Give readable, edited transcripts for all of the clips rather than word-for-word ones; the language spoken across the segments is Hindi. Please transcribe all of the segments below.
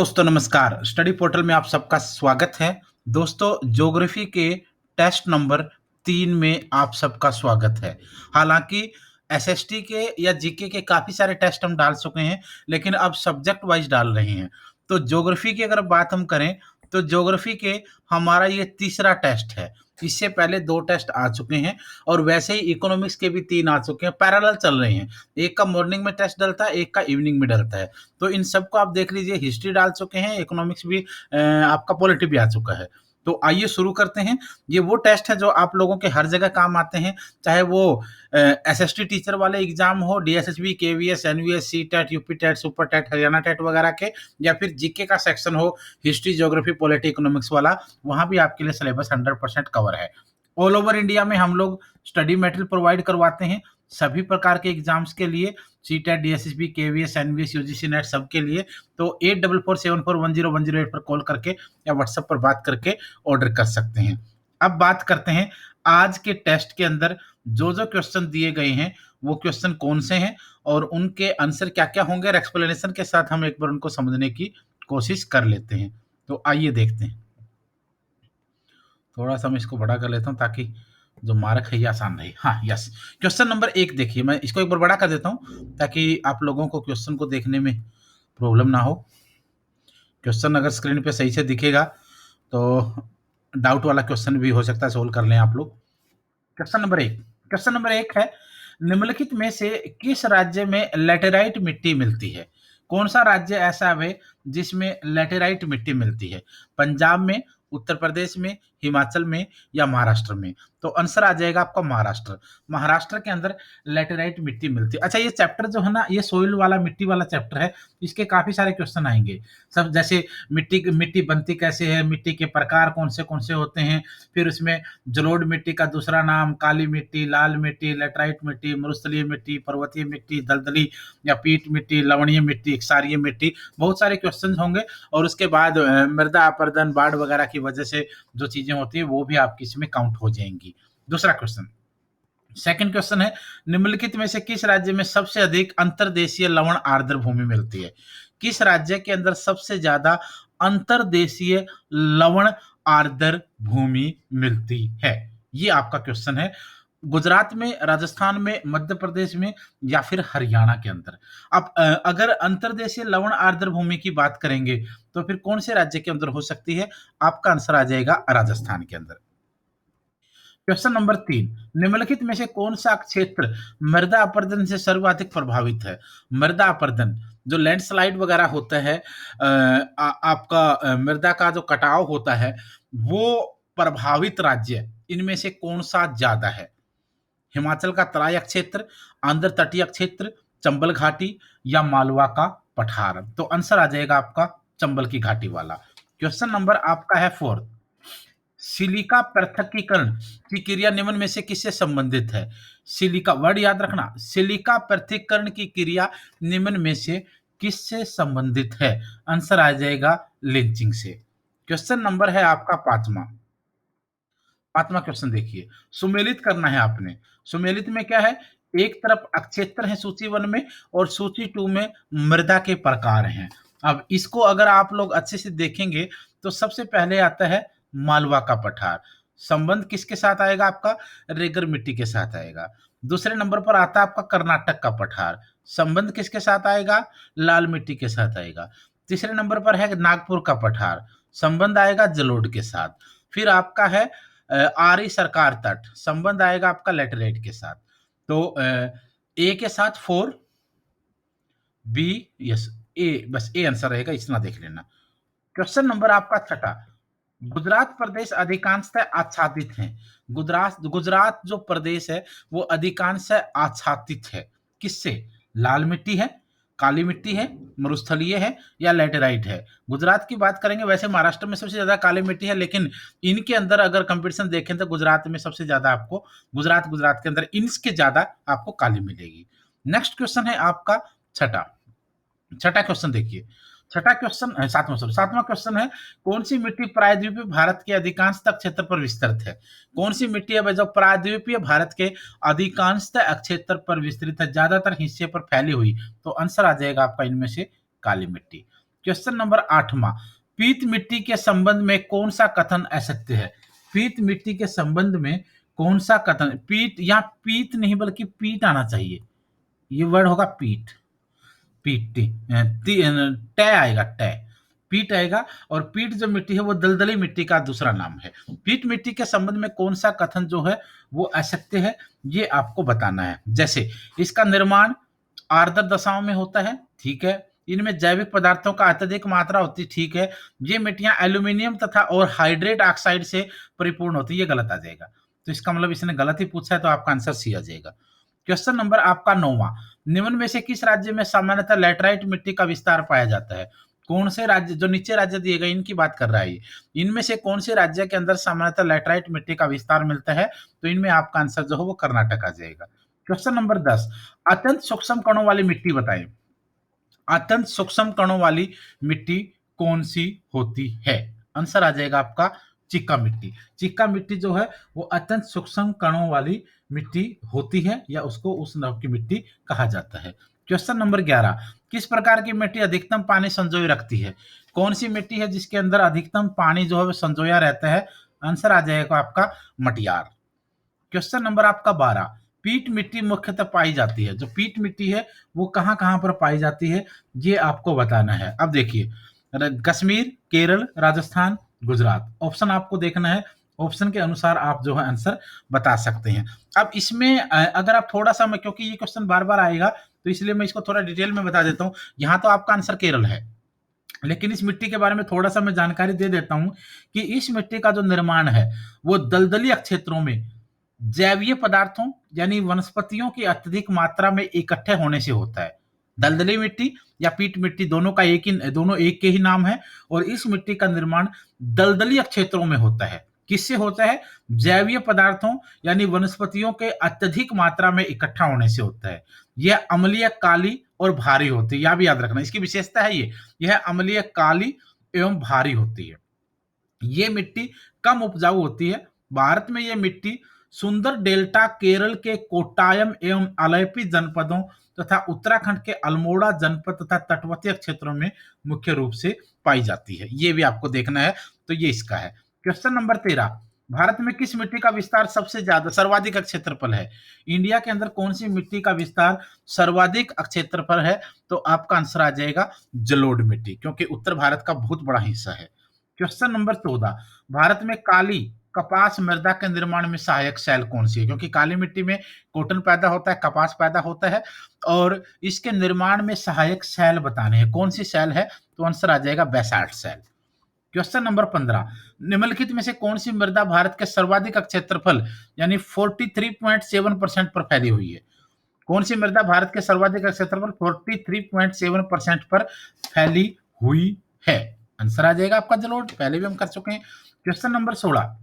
दोस्तों नमस्कार। स्टडी पोर्टल में आप सबका स्वागत है। दोस्तों ज्योग्राफी के टेस्ट नंबर 3 में आप सबका स्वागत है। हालांकि एसएसटी के या जीके के काफ़ी सारे टेस्ट हम डाल चुके हैं, लेकिन अब सब्जेक्ट वाइज डाल रहे हैं। तो ज्योग्राफी की अगर बात हम करें तो ज्योग्राफी के हमारा ये तीसरा टेस्ट है। इससे पहले 2 टेस्ट आ चुके हैं और वैसे ही इकोनॉमिक्स के भी 3 आ चुके हैं, पैरेलल चल रहे हैं। एक का मॉर्निंग में टेस्ट डलता है, एक का इवनिंग में डलता है। तो इन सबको आप देख लीजिए, हिस्ट्री डाल चुके हैं, इकोनॉमिक्स भी आपका पॉलिटी भी आ चुका है। तो आइए शुरू करते हैं। ये वो टेस्ट है जो आप लोगों के हर जगह काम आते हैं, चाहे वो एसएसटी टीचर वाले एग्जाम हो, DSSB, KVS, NVS, CTET, UP TET, super TET, Haryana TET वगैरह के, या फिर जीके का सेक्शन हो, हिस्ट्री, ज्योग्राफी, पॉलिटी, इकोनॉमिक्स वाला, वहां भी आपके लिए सिलेबस 100% कवर है। ऑल ओवर इंडिया में हम लोग स्टडी मटेरियल प्रोवाइड करवाते हैं सभी प्रकार के एग्जाम्स के लिए, CTET, DSSB, KVS, NVS, UGC NET सबके लिए। तो 8447410108 पर कॉल करके या व्हाट्सएप पर बात करके ऑर्डर कर सकते हैं। अब बात करते हैं आज के टेस्ट के अंदर जो जो क्वेश्चन दिए गए हैं वो क्वेश्चन कौन से हैं और उनके आंसर क्या क्या होंगे, और एक्सप्लेनेशन के साथ हम एक बार उनको समझने की कोशिश कर लेते हैं। तो आइए देखते हैं। थोड़ा सा मैं इसको बड़ा कर लेता हूँ ताकि जो मार्क है ये आसान रहे। हाँ, यस। क्वेश्चन नंबर 1 देखिए, मैं इसको एक बार बड़ा कर देता हूँ ताकि आप लोगों को क्वेश्चन को देखने में प्रॉब्लम ना हो। क्वेश्चन अगर स्क्रीन पे सही से दिखेगा तो डाउट वाला क्वेश्चन भी हो सकता है सोल्व कर लें आप लोग। क्वेश्चन नंबर 1 है, निम्नलिखित में से किस राज्य में लैटेराइट मिट्टी मिलती है? कौन सा राज्य ऐसा है जिसमें लैटेराइट मिट्टी मिलती है? पंजाब में, उत्तर प्रदेश में, हिमाचल में या महाराष्ट्र में? तो आंसर आ जाएगा आपका महाराष्ट्र। महाराष्ट्र के अंदर लैटेराइट मिट्टी मिलती है। अच्छा, ये चैप्टर जो है ना, ये सोइल वाला, मिट्टी वाला चैप्टर है। इसके काफी सारे क्वेश्चन आएंगे सब, जैसे मिट्टी मिट्टी बनती कैसे है, मिट्टी के प्रकार कौन से होते हैं, फिर उसमें जलोढ़ मिट्टी का दूसरा नाम, काली मिट्टी, लाल मिट्टी, लेटराइट मिट्टी, मरुस्थलीय मिट्टी, पर्वतीय मिट्टी, दलदली या पीट मिट्टी, लवणीय मिट्टी, क्षारीय मिट्टी, बहुत सारे क्वेश्चन होंगे। और उसके बाद मृदा अपरदन, बाढ़ वगैरह की वजह से जो चीजें होती है वो भी आपकी इसमें काउंट हो जाएंगी। दूसरा क्वेश्चन, सेकंड क्वेश्चन है, निम्नलिखित में से किस राज्य में सबसे अधिक अंतर्देशीय लवण आर्द्र भूमि मिलती है? किस राज्य के अंदर सबसे ज्यादा अंतर्देशीय लवण आर्द्र भूमि मिलती है? ये आपका क्वेश्चन है। गुजरात में, राजस्थान में, मध्य प्रदेश में या फिर हरियाणा के अंदर? अब अगर अंतर्देशीय लवण आर्द्र भूमि की बात करेंगे तो फिर कौन से राज्य के अंदर हो सकती है? आपका आंसर आ जाएगा राजस्थान के अंदर। क्वेश्चन नंबर 3, निम्नलिखित में से कौन सा क्षेत्र मृदा अपरदन से सर्वाधिक प्रभावित है? मृदा अपरदन, जो लैंडस्लाइड वगैरह होता है, आपका मृदा का जो कटाव होता है, वो प्रभावित राज्य इनमें से कौन सा ज्यादा है? हिमाचल का तराई क्षेत्र, आंध्र तटीय क्षेत्र, चंबल घाटी या मालवा का पठार? तो आंसर आ जाएगा आपका चंबल की घाटी वाला। क्वेश्चन नंबर आपका है 4, सिलिका पृथक्कीकरण की क्रिया निम्न में से किससे संबंधित है? सिलिका वर्ड याद रखना, सिलिका पृथक्कीकरण की क्रिया निम्न में से किससे संबंधित है? आंसर आ जाएगा लिंचिंग से। क्वेश्चन नंबर है आपका 5वां। 5वां क्वेश्चन देखिए, सुमेलित करना है आपने। सुमेलित में क्या है? एक तरफ अक्षेत्र है सूची 1 में और सूची 2 में मृदा के प्रकार हैं। अब इसको अगर आप लोग अच्छे से देखेंगे तो सबसे पहले आता है मालवा का पठार। संबंध किसके साथ आएगा? आपका रेगर मिट्टी के साथ आएगा। दूसरे नंबर पर आता है आपका कर्नाटक का पठार। संबंध किसके साथ आएगा? लाल मिट्टी के साथ आएगा। तीसरे नंबर पर है नागपुर का पठार। संबंध आएगा जलोढ़ के साथ। फिर आपका है आर्य सरकार तट। संबंध आएगा आपका लेटराइट के साथ। तो ए के साथ 4, बी, यस, ए, बस ए आंसर रहेगा, इतना देख लेना। क्वेश्चन नंबर आपका 6, गुजरात प्रदेश अधिकांशतः आच्छादित है। गुजरात गुजरात जो प्रदेश है वो अधिकांशतः आच्छादित है। किससे? लाल मिट्टी है, काली मिट्टी है, मरुस्थलीय है या लेटेराइट है? गुजरात की बात करेंगे, वैसे महाराष्ट्र में सबसे ज्यादा काली मिट्टी है, लेकिन इनके अंदर अगर कंपटीशन देखें तो गुजरात में सबसे ज्यादा आपको, गुजरात के अंदर इनके ज्यादा आपको काली मिलेगी। नेक्स्ट क्वेश्चन है आपका छठा। छठा क्वेश्चन देखिए, छठा क्वेश्चन, सातवां क्वेश्चन है, कौन सी मिट्टी प्रायद्वीपीय भारत के अधिकांशतः क्षेत्र पर विस्तृत है? कौन सी मिट्टी है जो प्रायद्वीपीय भारत के अधिकांशतः क्षेत्र पर विस्तृत है, ज्यादातर हिस्से पर फैली हुई? तो आंसर आ जाएगा आपका इनमें से काली मिट्टी। क्वेश्चन नंबर 8वां, पीत मिट्टी के संबंध में कौन सा कथन असत्य है? पीत मिट्टी के संबंध में कौन सा कथन, पीत या पीत नहीं बल्कि पीट आना चाहिए, ये वर्ड होगा पीट, पीटी, तय आएगा, तय, पीट आएगा। और पीट जो मिट्टी है वो दलदली मिट्टी का दूसरा नाम है। पीट मिट्टी के संबंध में कौन सा कथन जो है वो असत्य है, ये आपको बताना है। जैसे इसका निर्माण आर्द्र दशाओं में होता है, ठीक है, इनमें जैविक पदार्थों का अत्यधिक मात्रा होती है, ठीक है, ये मिट्टियां एल्यूमिनियम तथा और हाइड्रेट ऑक्साइड से परिपूर्ण होती है, ये गलत आ जाएगा। तो इसका मतलब इसने गलत ही पूछा है, तो आपका आंसर सी आ जाएगा। क्वेश्चन नंबर आपका 9वां, निम्न में से किस राज्य में सामान्यतः लैटराइट मिट्टी का विस्तार पाया जाता है? कौन से राज्य, जो नीचे राज्य दिए गए इनकी बात कर रहा है ये, इनमें से कौन से राज्य के अंदर सामान्यतः लैटराइट मिट्टी का विस्तार मिलता है? तो इनमें आपका आंसर जो है वो कर्नाटक आ जाएगा। क्वेश्चन नंबर 10, अत्यंत सूक्ष्म कणों वाली मिट्टी बताएं। अत्यंत सूक्ष्म कणों वाली मिट्टी कौन सी होती है? आंसर आ जाएगा आपका चिक्का मिट्टी। चिक्का मिट्टी जो है वो अत्यंत सूक्ष्म कणों वाली मिट्टी होती है, या उसको उस नव की मिट्टी कहा जाता है। क्वेश्चन नंबर 11, किस प्रकार की मिट्टी अधिकतम पानी संजोए रखती है? कौन सी मिट्टी है जिसके अंदर अधिकतम पानी जो है वो संजोया रहता है? आंसर आ जाएगा आपका मटियार। क्वेश्चन नंबर आपका 12, पीट मिट्टी मुख्यतः पाई जाती है, जो पीट मिट्टी है वो कहां कहां पर पाई जाती है, ये आपको बताना है। अब देखिए, कश्मीर, केरल, राजस्थान, गुजरात, ऑप्शन आपको देखना है, ऑप्शन के अनुसार आप जो है आंसर बता सकते हैं। अब इसमें अगर आप थोड़ा सा, मैं क्योंकि ये क्वेश्चन बार बार आएगा तो इसलिए मैं इसको थोड़ा डिटेल में बता देता हूं। यहां तो आपका आंसर केरल है, लेकिन इस मिट्टी के बारे में थोड़ा सा मैं जानकारी दे देता हूं कि इस मिट्टी का जो निर्माण है वो दलदली क्षेत्रों में जैवीय पदार्थों यानी वनस्पतियों की अत्यधिक मात्रा में इकट्ठे होने से होता है। दलदली मिट्टी या पीट मिट्टी दोनों एक के ही नाम है, और इस मिट्टी का निर्माण दलदली क्षेत्रों में होता है। किससे होता है? जैवीय पदार्थों यानी वनस्पतियों के अत्यधिक मात्रा में इकट्ठा होने से होता है। यह अम्लीय, काली और भारी होती है, यह भी याद रखना, इसकी विशेषता है यह अम्लीय, काली एवं भारी होती है। ये मिट्टी कम उपजाऊ होती है। भारत में यह मिट्टी सुंदर डेल्टा, केरल के कोट्टायम एवं आलैपी जनपदों तथा उत्तराखंड के अल्मोड़ा जनपद तथा तटवर्ती क्षेत्रों में मुख्य रूप से पाई जाती है। ये भी आपको देखना है, तो ये इसका है। क्वेश्चन नंबर 13, भारत में किस मिट्टी का विस्तार सबसे ज्यादा सर्वाधिक क्षेत्रफल है? इंडिया के अंदर कौन सी मिट्टी का विस्तार सर्वाधिक क्षेत्रफल है? तो आपका आंसर आ जाएगा जलोढ़ मिट्टी, क्योंकि उत्तर भारत का बहुत बड़ा हिस्सा है। क्वेश्चन नंबर 14, भारत में काली कपास मृदा के निर्माण में सहायक शैल कौन सी है? क्योंकि काली मिट्टी में कॉटन पैदा होता है, कपास पैदा होता है, और इसके निर्माण में सहायक शैल बताने हैं, कौन सी शैल है? तो आंसर आ जाएगा बेसाल्ट शैल। क्वेश्चन नंबर 15, निम्नलिखित में से कौन सी मृदा भारत के सर्वाधिक क्षेत्रफल यानी 43.7% पर फैली हुई है? कौन सी मृदा भारत के सर्वाधिक क्षेत्रफल 43.7% पर फैली हुई है? आंसर आ जाएगा आपका जलोढ़, पहले भी हम कर चुके हैं। क्वेश्चन नंबर 16,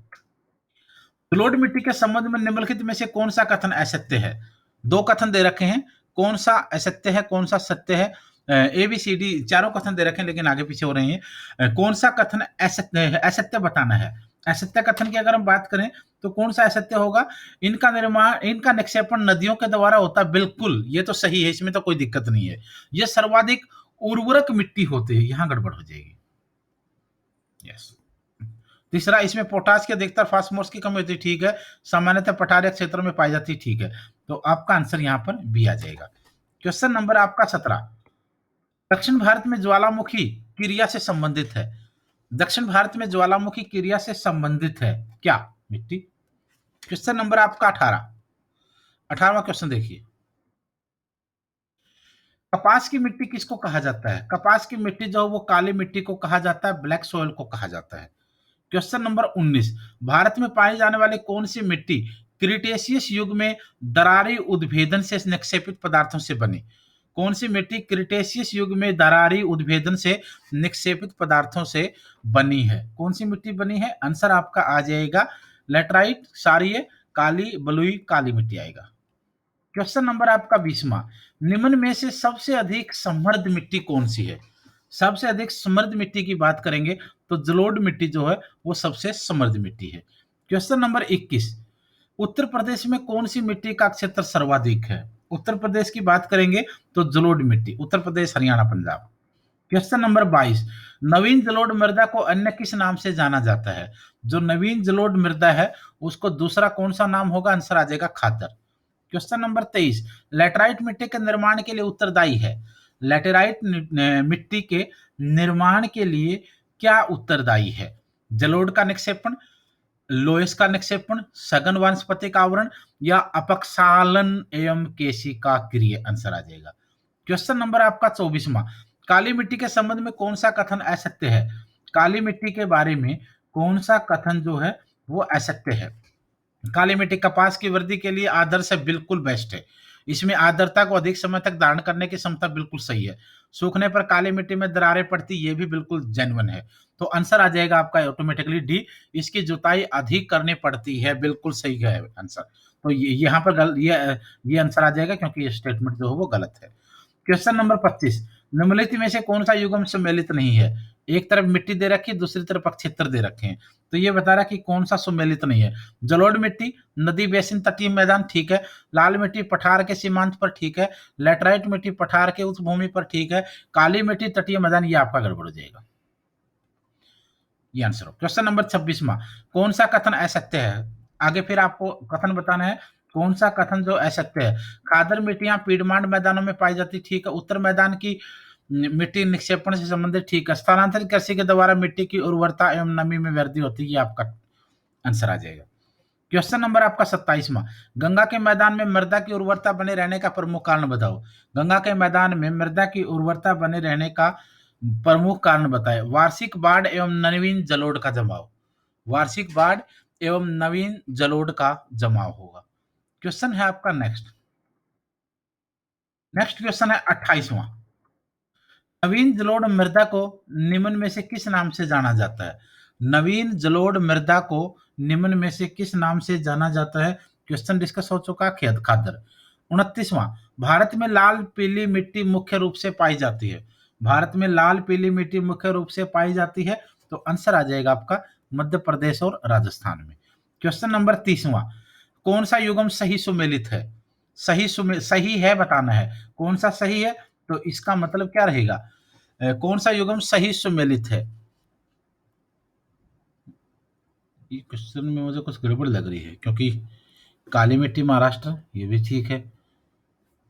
जलोढ़ मिट्टी के संबंध में निम्नलिखित में से कौन सा कथन असत्य है? दो कथन दे रखे हैं, कौन सा असत्य है कौन सा सत्य है? ए बी सी डी चारों कथन दे रखे हैं, लेकिन आगे पीछे हो रहे हैं। कौन सा कथन असत्य है, असत्य बताना है। असत्य कथन की अगर हम बात करें तो कौन सा असत्य होगा? इनका निर्माण, इनका निक्षेपण नदियों के द्वारा होता है, बिल्कुल ये तो सही है, इसमें तो कोई दिक्कत नहीं है। ये सर्वाधिक उर्वरक मिट्टी होती है, यहां गड़बड़ हो जाएगी। यस। तीसरा, इसमें पोटास की अधिकतर फास्फोरस की कमी होती है, ठीक है, सामान्यतः पठारी क्षेत्रों में पाई जाती है, ठीक है, तो आपका आंसर यहां पर बी आ जाएगा। क्वेश्चन नंबर आपका 17, दक्षिण भारत में ज्वालामुखी क्रिया से संबंधित है। दक्षिण भारत में ज्वालामुखी क्रिया से संबंधित है क्या मिट्टी? क्वेश्चन नंबर आपका 18, 18वां क्वेश्चन देखिए, कपास की मिट्टी किसको कहा जाता है? कपास की मिट्टी जो है वो काली मिट्टी को कहा जाता है, ब्लैक सॉइल को कहा जाता है। क्वेश्चन नंबर 19, भारत में पाई जाने वाली कौन सी मिट्टी क्रिटेशियस युग में दरारी उद्भेदन से निक्षेपित पदार्थों से बनी? कौन सी मिट्टी क्रिटेशियस युग में दरारी उद्भेदन से निक्षेपित पदार्थों से बनी है? कौन सी मिट्टी बनी है? आंसर आपका आ जाएगा लेटराइट, क्षारीय, काली, बलुई काली मिट्टी आएगा। क्वेश्चन नंबर आपका 20वां, निम्न में से सबसे अधिक समृद्ध मिट्टी कौन सी है? सबसे अधिक समृद्ध मिट्टी की बात करेंगे तो जलोढ़ मिट्टी जो है वो सबसे समृद्ध मिट्टी है। क्वेश्चन नंबर 21, उत्तर प्रदेश में कौन सी मिट्टी का क्षेत्र सर्वाधिक है? उत्तर प्रदेश की बात करेंगे तो जलोढ़ मिट्टी, उत्तर प्रदेश, हरियाणा, पंजाब। क्वेश्चन नंबर 22, नवीन जलोढ़ मृदा को अन्य किस नाम से जाना जाता है? जो नवीन जलोढ़ मृदा है उसको दूसरा कौन सा नाम होगा? आंसर आ जाएगा खादर। क्वेश्चन नंबर 23, लैटेराइट मिट्टी के निर्माण के लिए उत्तरदायी है? लैटेराइट मिट्टी के निर्माण के लिए क्या उत्तरदायी है? जलोढ़ का निक्षेपण, लोयस का निक्षेपण, सघन वानस्पतिक आवरण या अपक्षालन एवं केशिका क्रिय? आंसर आ जाएगा। क्वेश्चन नंबर आपका 24वां, काली मिट्टी के संबंध में कौन सा कथन असत्य है? काली मिट्टी के बारे में कौन सा कथन जो है वो असत्य है? काली मिट्टी कपास की वृद्धि के लिए आदर्श है, बिल्कुल बेस्ट है। इसमें आर्द्रता को अधिक समय तक धारण करने की क्षमता बिल्कुल सही है। सूखने पर काली मिट्टी में दरारें पड़ती, ये भी बिल्कुल जेन्युइन है। तो आंसर आ जाएगा आपका ऑटोमेटिकली डी, इसकी जुताई अधिक करनी पड़ती है, बिल्कुल सही है आंसर। तो यहाँ पर ये आंसर आ जाएगा क्योंकि ये स्टेटमेंट जो है वो गलत है। क्वेश्चन नंबर 25, निम्नलिखित में से कौन सा युग्म सम्मिलित नहीं है? एक तरफ मिट्टी दे रखी है, दूसरी तरफ क्षेत्र दे रखे हैं, तो ये बता रहा है कि कौन सा सम्मिलित नहीं है। जलोढ़ मिट्टी, नदी बेसिन, तटीय मैदान, ठीक है। लाल मिट्टी पठार के सीमांत पर, ठीक है। लेटराइट मिट्टी पठार के उच्च भूमि पर, ठीक है। काली मिट्टी तटीय मैदान, ये आपका गड़बड़ हो जाएगा, ये आंसर हो। क्वेश्चन नंबर 26वां, कौन सा कथन असत्य है? आगे फिर आपको कथन बताना है, कौन सा कथन जो असत्य है? खादर मिट्टियां पीडमांड मैदानों में पाई जाती, ठीक है। उत्तर मैदान की मिट्टी निक्षेपण से संबंधित, ठीक है। स्थानांतरित कृषि के द्वारा मिट्टी की उर्वरता एवं नमी में वृद्धि होती है, ये आपका आंसर आ जाएगा। क्वेश्चन नंबर आपका 27वां, गंगा के मैदान में मृदा की उर्वरता बने रहने का प्रमुख कारण बताओ। गंगा के मैदान में मृदा की उर्वरता बने रहने का प्रमुख कारण बताएं। वार्षिक बाढ़ एवं नवीन जलोढ़ का जमाव, वार्षिक बाढ़ एवं नवीन जलोढ़ का जमाव होगा। क्वेश्चन है आपका नेक्स्ट, क्वेश्चन है 28वां, नवीन जलोढ़ मृदा को निम्न में से किस नाम से जाना जाता है? नवीन जलोढ़ मृदा को निम्न में से किस नाम से जाना जाता है? क्वेश्चन डिस्कस हो चुका, खेत खादर। 29वां, भारत में लाल पीली मिट्टी मुख्य रूप से पाई जाती है। भारत में लाल पीली मिट्टी मुख्य रूप से पाई जाती है, तो आंसर आ जाएगा आपका मध्य प्रदेश और राजस्थान में। क्वेश्चन नंबर 30वां, कौन सा युग्म सही सुमेलित है? सही है बताना है, कौन सा सही है, तो इसका मतलब क्या रहेगा? कौन सा युग्म सही सुमेलित है? ये क्वेश्चन में मुझे कुछ गड़बड़ लग रही है, क्योंकि काली मिट्टी महाराष्ट्र, ये भी ठीक है,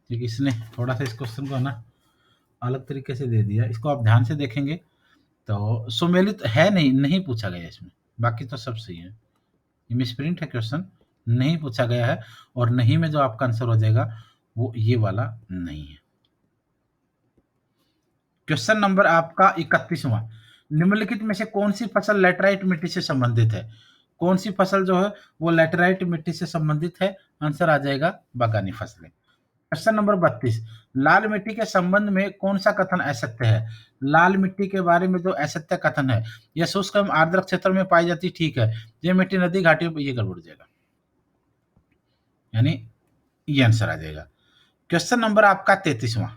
लेकिन इसने थोड़ा सा इस क्वेश्चन को ना अलग तरीके से दे दिया। इसको आप ध्यान से देखेंगे तो सुमेलित है नहीं पूछा गया इसमें, बाकी तो सब सही है। ये मिसप्रिंट है क्वेश्चन, नहीं पूछा गया है, और नहीं में जो आपका आंसर हो जाएगा वो ये वाला नहीं है। क्वेश्चन नंबर आपका 31वां, निम्नलिखित में से कौन सी फसल लैटेराइट मिट्टी से संबंधित है? कौन सी फसल जो है वो लैटेराइट मिट्टी से संबंधित है? आंसर आ जाएगा बागानी फसलें। क्वेश्चन नंबर 32, लाल मिट्टी के संबंध में कौन सा कथन असत्य है? लाल मिट्टी के बारे में जो असत्य कथन है, यह शुष्क एवं आर्द्र क्षेत्र में पाई जाती, ठीक है। ये मिट्टी नदी घाटी, ये गड़बड़ जाएगा, यानी ये आंसर आ जाएगा। क्वेश्चन नंबर आपका 33वां,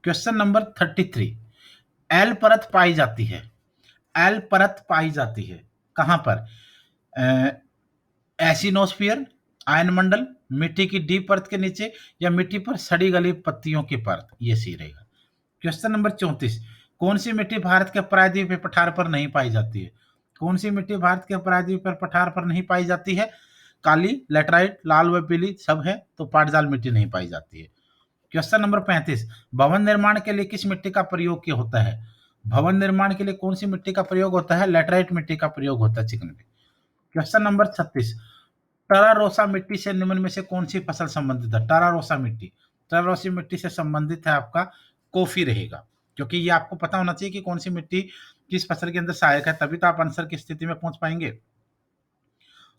क्वेश्चन नंबर 33, एल परत पाई जाती है, एल परत पाई जाती है कहां पर? एसिनोस्फियर, आयन मंडल, मिट्टी की डी परत के नीचे, या मिट्टी पर सड़ी गली पत्तियों की परत, ये सही रहेगा। क्वेश्चन नंबर 34, कौन सी मिट्टी भारत के प्रायद्वीपीय पठार पर नहीं पाई जाती है? कौन सी मिट्टी भारत के प्रायद्वीपीय पठार पर नहीं पाई जाती है? काली, लेटराइट, लाल व पीली सब है, तो पाटजाल मिट्टी नहीं पाई जाती है। क्वेश्चन नंबर 35, भवन निर्माण के लिए किस मिट्टी का प्रयोग किया होता है? भवन निर्माण के लिए कौन सी मिट्टी का प्रयोग होता है? लेटराइट मिट्टी का प्रयोग होता है चिकन में। क्वेश्चन नंबर 36, टरारोसा मिट्टी से निम्न में से कौन सी फसल संबंधित है? टरारोसा मिट्टी, टरारोसी मिट्टी से संबंधित है आपका कॉफी रहेगा, क्योंकि ये आपको पता होना चाहिए कि कौन सी मिट्टी किस फसल के अंदर सहायक है, तभी तो आप आंसर की स्थिति में पहुंच पाएंगे।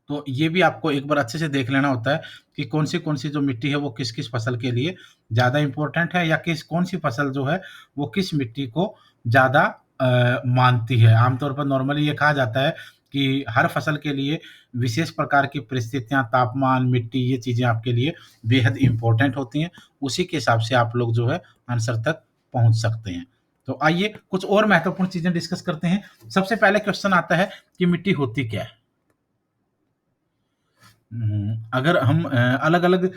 तो ये भी आपको एक बार अच्छे से देख लेना होता है कि कौन सी जो मिट्टी है वो किस किस फसल के लिए ज़्यादा इंपॉर्टेंट है, या कौन सी फसल जो है वो किस मिट्टी को ज़्यादा मानती है। आमतौर पर नॉर्मली ये कहा जाता है कि हर फसल के लिए विशेष प्रकार की परिस्थितियां, तापमान, मिट्टी, ये चीज़ें आपके लिए बेहद इंपॉर्टेंट होती हैं। उसी के हिसाब से आप लोग जो है आंसर तक पहुंच सकते हैं। तो आइए कुछ और महत्वपूर्ण चीज़ें डिस्कस करते हैं। सबसे पहले क्वेश्चन आता है कि मिट्टी होती क्या है। अगर हम अलग-अलग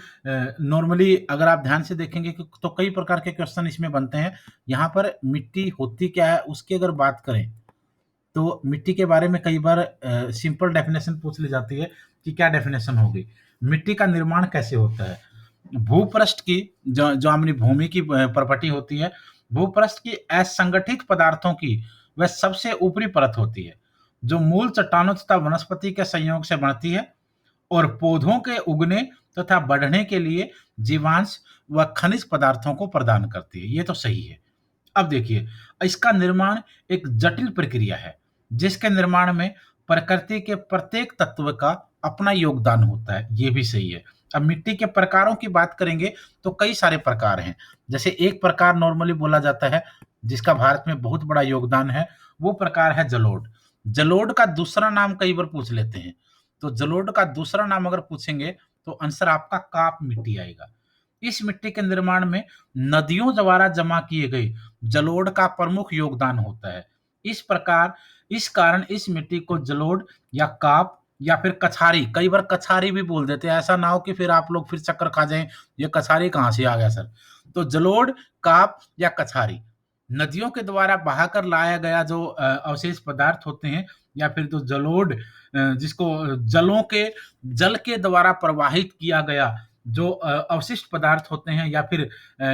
नॉर्मली अगर आप ध्यान से देखेंगे कि तो कई प्रकार के क्वेश्चन इसमें बनते हैं। यहाँ पर मिट्टी होती क्या है उसकी अगर बात करें, तो मिट्टी के बारे में कई बार सिंपल डेफिनेशन पूछ ली जाती है कि क्या डेफिनेशन होगी? मिट्टी का निर्माण कैसे होता है? भूपृष्ठ की जो जो अपनी भूमि की प्रॉपर्टी होती है, भूपृष्ठ की असंगठित पदार्थों की वह सबसे ऊपरी परत होती है, जो मूल चट्टानों तथा वनस्पति के संयोग से बनती है और पौधों के उगने तथा बढ़ने के लिए जीवांश व खनिज पदार्थों को प्रदान करती है। ये तो सही है। अब देखिए, इसका निर्माण एक जटिल प्रक्रिया है, जिसके निर्माण में प्रकृति के प्रत्येक तत्व का अपना योगदान होता है, ये भी सही है। अब मिट्टी के प्रकारों की बात करेंगे, तो कई सारे प्रकार हैं। जैसे एक प्रकार नॉर्मली बोला जाता है, जिसका भारत में बहुत बड़ा योगदान है, वो प्रकार है जलोढ़। जलोढ़ का दूसरा नाम कई बार पूछ लेते हैं, तो जलोढ़ का दूसरा नाम अगर पूछेंगे, तो आंसर आपका काप मिट्टी आएगा। इस मिट्टी के निर्माण में नदियों द्वारा जमा किए गए जलोढ़ का प्रमुख योगदान होता है। इस प्रकार इस कारण इस मिट्टी को जलोढ़ या काप या फिर कछारी, कई बार कछारी भी बोल देते हैं, ऐसा ना हो कि फिर आप लोग फिर चक्कर खा जाएँ, ये कछारी कहाँ से आ गया सर? तो जलोढ़, काप या कछारी, नदियों के द्वारा बहाकर लाया गया जो अवशेष पदार्थ होते हैं या फिर जो जलोढ़ जिसको जल के द्वारा प्रवाहित किया गया जो अवशिष्ट पदार्थ होते हैं या फिर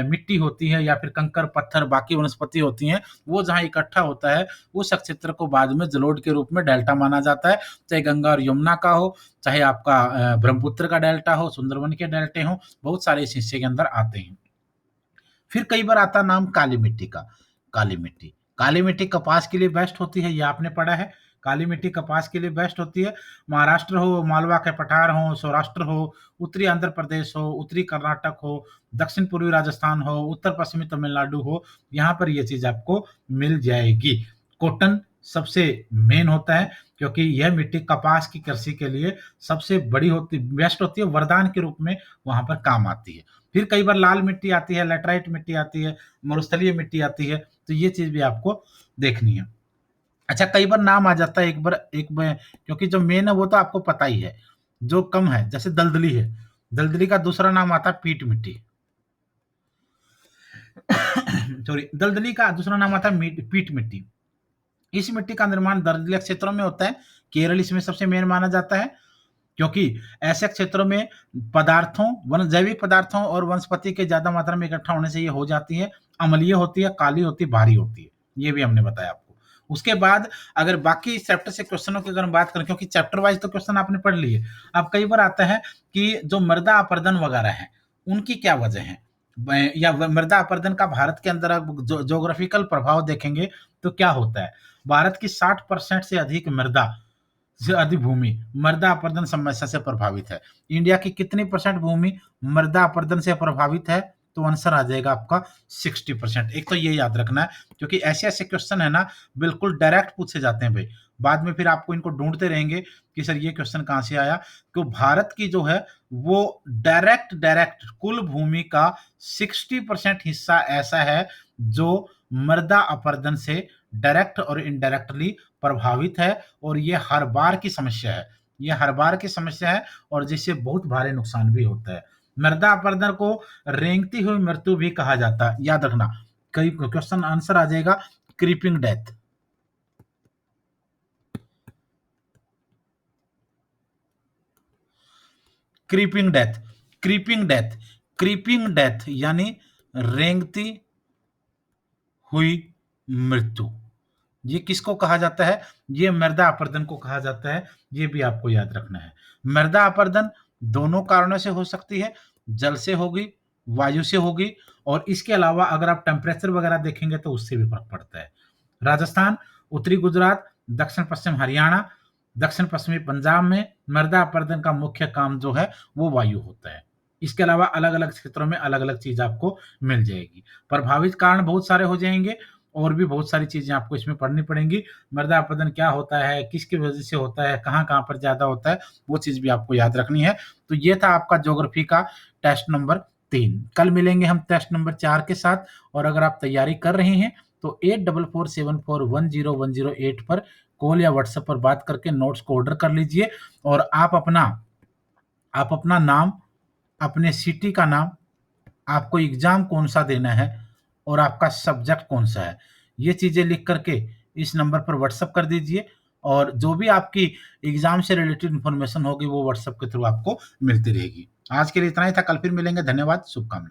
मिट्टी होती है या फिर कंकर पत्थर बाकी वनस्पति होती हैं, वो जहाँ इकट्ठा होता है उस क्षेत्र को बाद में जलोढ़ के रूप में डेल्टा माना जाता है। चाहे गंगा और यमुना का हो, चाहे आपका ब्रह्मपुत्र का डेल्टा हो, सुंदरवन के डेल्टे हों, बहुत सारे इस हिस्से के अंदर आते हैं। फिर कई बार आता नाम काली मिट्टी का। काली मिट्टी, काली मिट्टी कपास के लिए बेस्ट होती है, ये आपने पढ़ा है। काली मिट्टी कपास के लिए बेस्ट होती है। महाराष्ट्र हो, मालवा के पठार हो, सौराष्ट्र हो, उत्तरी आंध्र प्रदेश हो, उत्तरी कर्नाटक हो, दक्षिण पूर्वी राजस्थान हो, उत्तर पश्चिमी तमिलनाडु हो, यहाँ पर ये चीज आपको मिल जाएगी। कॉटन सबसे मेन होता है, क्योंकि यह मिट्टी कपास की कृषि के लिए सबसे बड़ी होती, बेस्ट होती है, वरदान के रूप में वहां पर काम आती है। फिर कई बार लाल मिट्टी आती है, लेटराइट मिट्टी आती है, मरुस्थलीय मिट्टी आती है, तो ये चीज भी आपको देखनी है। अच्छा, कई बार नाम आ जाता है एक बार, क्योंकि जो मेन है वो तो आपको पता ही है, जो कम है जैसे दलदली है, दलदली का दूसरा नाम आता है पीट मिट्टी। सॉरी, दलदली का दूसरा नाम आता है पीट मिट्टी। इस मिट्टी का निर्माण दलदली क्षेत्रों में होता है। केरल इसमें सबसे मेन माना जाता है, क्योंकि ऐसे क्षेत्रों में जैविक पदार्थों और वनस्पति के ज्यादा मात्रा में इकट्ठा होने से ये हो जाती है। अम्लीय होती है, काली होती है, भारी होती है, ये भी हमने बताया आपको। उसके बाद अगर बाकी चैप्टर से क्वेश्चनों की अगर हम बात करें, क्योंकि चैप्टर वाइज तो क्वेश्चन आपने पढ़ लिए, अब कई बार आता है कि जो मृदा अपरदन वगैरह है उनकी क्या वजह है, या मृदा अपरदन का भारत के अंदर जोग्राफिकल प्रभाव देखेंगे तो क्या होता है। भारत की 60% से अधिक मृदा से अधिक भूमि मृदा अपरदन समस्या से प्रभावित है। इंडिया की कितनी परसेंट भूमि मृदा अपरदन से प्रभावित है, तो आंसर आ जाएगा आपका 60%। एक तो ये याद रखना है, क्योंकि ऐसे ऐसे क्वेश्चन है ना, बिल्कुल डायरेक्ट पूछे जाते हैं भाई, बाद में फिर आपको इनको ढूंढते रहेंगे कि सर ये क्वेश्चन कहाँ से आया। तो भारत की जो है वो डायरेक्ट डायरेक्ट कुल भूमि का 60% हिस्सा ऐसा है जो मृदा अपरदन से डायरेक्ट और इनडायरेक्टली प्रभावित है, और ये हर बार की समस्या है, ये हर बार की समस्या है, और जिससे बहुत भारी नुकसान भी होता है। मृदा अपरदन को रेंगती हुई मृत्यु भी कहा जाता है, याद रखना। कई क्वेश्चन आंसर आ जाएगा creeping death. Creeping death, creeping death, creeping death यानी रेंगती हुई मृत्यु, ये किसको कहा जाता है, ये मृदा अपरदन को कहा जाता है, ये भी आपको याद रखना है। मृदा अपरदन दोनों कारणों से हो सकती है, जल से होगी, वायु से होगी, और इसके अलावा अगर आप टेम्परेचर वगैरह देखेंगे तो उससे भी फर्क पड़ता है। राजस्थान, उत्तरी गुजरात, दक्षिण पश्चिम हरियाणा, दक्षिण पश्चिमी पंजाब में मृदा अपरदन का मुख्य काम जो है वो वायु होता है। इसके अलावा अलग अलग क्षेत्रों में अलग अलग चीज आपको मिल जाएगी। प्रभावित कारण बहुत सारे हो जाएंगे, और भी बहुत सारी चीजें आपको इसमें पढ़नी पड़ेंगी। मृदा अपरदन क्या होता है, किसकी वजह से होता है, कहाँ कहाँ पर ज्यादा होता है, वो चीज भी आपको याद रखनी है। तो ये था आपका ज्योग्राफी का टेस्ट नंबर 3। कल मिलेंगे हम टेस्ट नंबर 4 के साथ, और अगर आप तैयारी कर रहे हैं तो 8447410108 पर कॉल या व्हाट्सएप पर बात करके नोट्स को ऑर्डर कर लीजिए, और आप अपना आप अपना नाम, अपने सिटी का नाम, आपको एग्ज़ाम कौन-सा देना है और आपका सब्जेक्ट कौन-सा है। ये चीज़ें लिख कर के इस नंबर पर व्हाट्सएप कर दीजिए और जो भी आपकी एग्ज़ाम से रिलेटेड इन्फॉर्मेशन होगी वो व्हाट्सएप के थ्रू आपको मिलती रहेगी। आज के लिए इतना ही था, कल फिर मिलेंगे। धन्यवाद, शुभकामनाएँ।